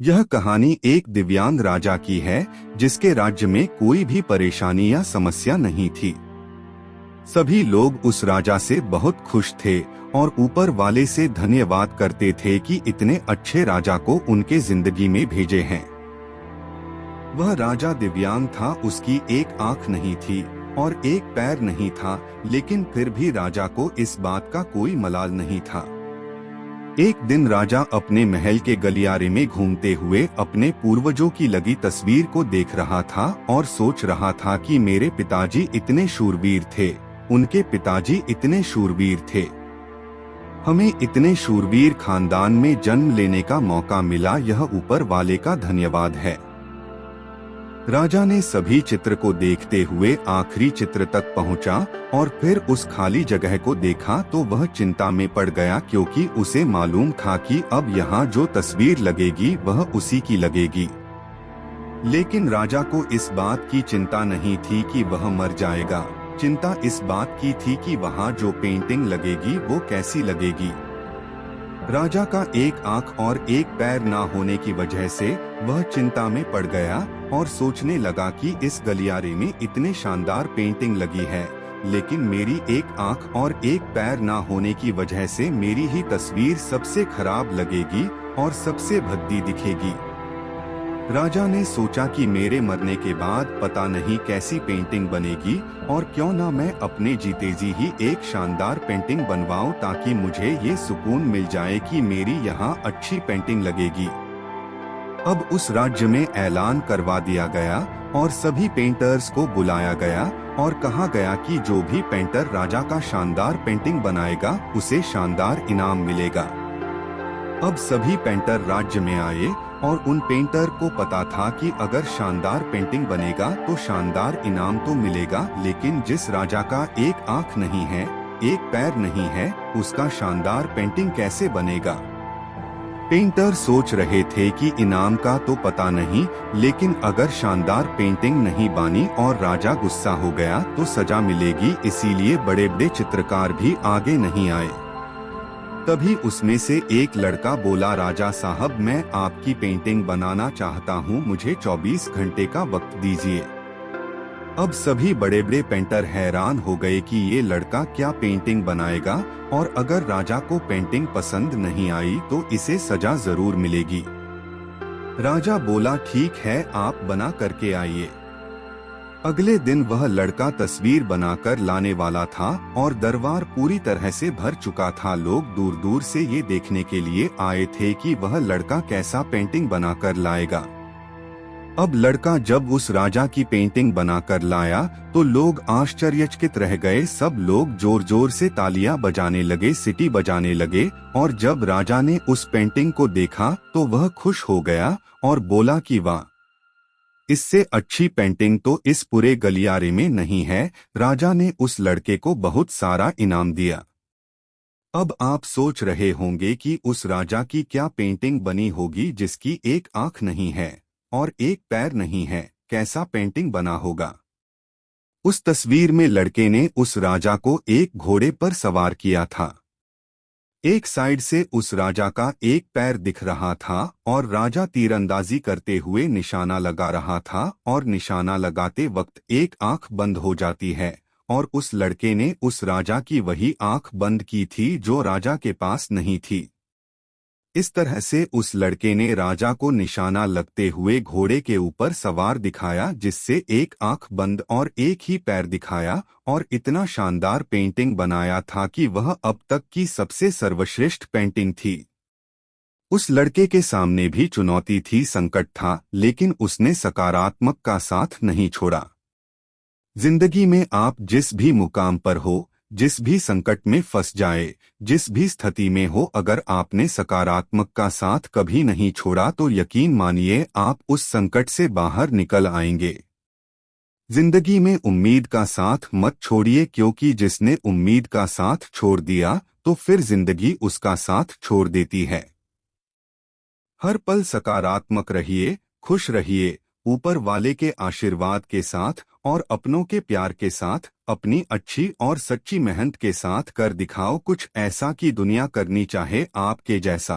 यह कहानी एक दिव्यांग राजा की है जिसके राज्य में कोई भी परेशानी या समस्या नहीं थी। सभी लोग उस राजा से बहुत खुश थे और ऊपर वाले से धन्यवाद करते थे कि इतने अच्छे राजा को उनके जिंदगी में भेजे हैं। वह राजा दिव्यांग था, उसकी एक आंख नहीं थी और एक पैर नहीं था, लेकिन फिर भी राजा को इस बात का कोई मलाल नहीं था। एक दिन राजा अपने महल के गलियारे में घूमते हुए अपने पूर्वजों की लगी तस्वीर को देख रहा था और सोच रहा था कि मेरे पिताजी इतने शूरवीर थे, उनके पिताजी इतने शूरवीर थे। हमें इतने शूरवीर खानदान में जन्म लेने का मौका मिला, यह ऊपर वाले का धन्यवाद है। राजा ने सभी चित्र को देखते हुए आखिरी चित्र तक पहुंचा और फिर उस खाली जगह को देखा तो वह चिंता में पड़ गया, क्योंकि उसे मालूम था कि अब यहाँ जो तस्वीर लगेगी वह उसी की लगेगी। लेकिन राजा को इस बात की चिंता नहीं थी कि वह मर जाएगा। चिंता इस बात की थी कि वहाँ जो पेंटिंग लगेगी वो कैसी लगेगी। राजा का एक आंख और एक पैर ना होने की वजह से वह चिंता में पड़ गया और सोचने लगा कि इस गलियारे में इतने शानदार पेंटिंग लगी है, लेकिन मेरी एक आंख और एक पैर ना होने की वजह से मेरी ही तस्वीर सबसे खराब लगेगी और सबसे भद्दी दिखेगी। राजा ने सोचा कि मेरे मरने के बाद पता नहीं कैसी पेंटिंग बनेगी और क्यों ना मैं अपने जीते जी ही एक शानदार पेंटिंग बनवाऊं, ताकि मुझे ये सुकून मिल जाए कि मेरी यहाँ अच्छी पेंटिंग लगेगी। अब उस राज्य में ऐलान करवा दिया गया और सभी पेंटर्स को बुलाया गया और कहा गया कि जो भी पेंटर राजा का शानदार पेंटिंग बनाएगा उसे शानदार इनाम मिलेगा। अब सभी पेंटर राज्य में आए और उन पेंटर को पता था कि अगर शानदार पेंटिंग बनेगा तो शानदार इनाम तो मिलेगा, लेकिन जिस राजा का एक आंख नहीं है, एक पैर नहीं है, उसका शानदार पेंटिंग कैसे बनेगा। पेंटर सोच रहे थे कि इनाम का तो पता नहीं, लेकिन अगर शानदार पेंटिंग नहीं बनी और राजा गुस्सा हो गया तो सजा मिलेगी, इसीलिए बड़े बड़े चित्रकार भी आगे नहीं आए। तभी उसमें से एक लड़का बोला, राजा साहब मैं आपकी पेंटिंग बनाना चाहता हूँ, मुझे 24 घंटे का वक्त दीजिए। अब सभी बड़े बड़े पेंटर हैरान हो गए कि ये लड़का क्या पेंटिंग बनाएगा और अगर राजा को पेंटिंग पसंद नहीं आई तो इसे सजा जरूर मिलेगी। राजा बोला, ठीक है, आप बना करके आइए। अगले दिन वह लड़का तस्वीर बनाकर लाने वाला था और दरबार पूरी तरह से भर चुका था। लोग दूर दूर से ये देखने के लिए आए थे कि वह लड़का कैसा पेंटिंग बनाकर लाएगा। अब लड़का जब उस राजा की पेंटिंग बनाकर लाया तो लोग आश्चर्यचकित रह गए। सब लोग जोर जोर से तालियां बजाने लगे, सीटी बजाने लगे और जब राजा ने उस पेंटिंग को देखा तो वह खुश हो गया और बोला कि वाह, इससे अच्छी पेंटिंग तो इस पूरे गलियारे में नहीं है। राजा ने उस लड़के को बहुत सारा इनाम दिया। अब आप सोच रहे होंगे कि उस राजा की क्या पेंटिंग बनी होगी जिसकी एक आंख नहीं है और एक पैर नहीं है, कैसा पेंटिंग बना होगा। उस तस्वीर में लड़के ने उस राजा को एक घोड़े पर सवार किया था। एक साइड से उस राजा का एक पैर दिख रहा था और राजा तीरंदाजी करते हुए निशाना लगा रहा था और निशाना लगाते वक्त एक आंख बंद हो जाती है और उस लड़के ने उस राजा की वही आंख बंद की थी जो राजा के पास नहीं थी। इस तरह से उस लड़के ने राजा को निशाना लगते हुए घोड़े के ऊपर सवार दिखाया, जिससे एक आंख बंद और एक ही पैर दिखाया और इतना शानदार पेंटिंग बनाया था कि वह अब तक की सबसे सर्वश्रेष्ठ पेंटिंग थी। उस लड़के के सामने भी चुनौती थी, संकट था, लेकिन उसने सकारात्मक का साथ नहीं छोड़ा। जिंदगी में आप जिस भी मुकाम पर हो, जिस भी संकट में फंस जाए, जिस भी स्थिति में हो, अगर आपने सकारात्मक का साथ कभी नहीं छोड़ा तो यकीन मानिए आप उस संकट से बाहर निकल आएंगे। जिंदगी में उम्मीद का साथ मत छोड़िए, क्योंकि जिसने उम्मीद का साथ छोड़ दिया तो फिर जिंदगी उसका साथ छोड़ देती है। हर पल सकारात्मक रहिए, खुश रहिए, ऊपर वाले के आशीर्वाद के साथ और अपनों के प्यार के साथ, अपनी अच्छी और सच्ची मेहनत के साथ कर दिखाओ कुछ ऐसा कि दुनिया करनी चाहे आपके जैसा।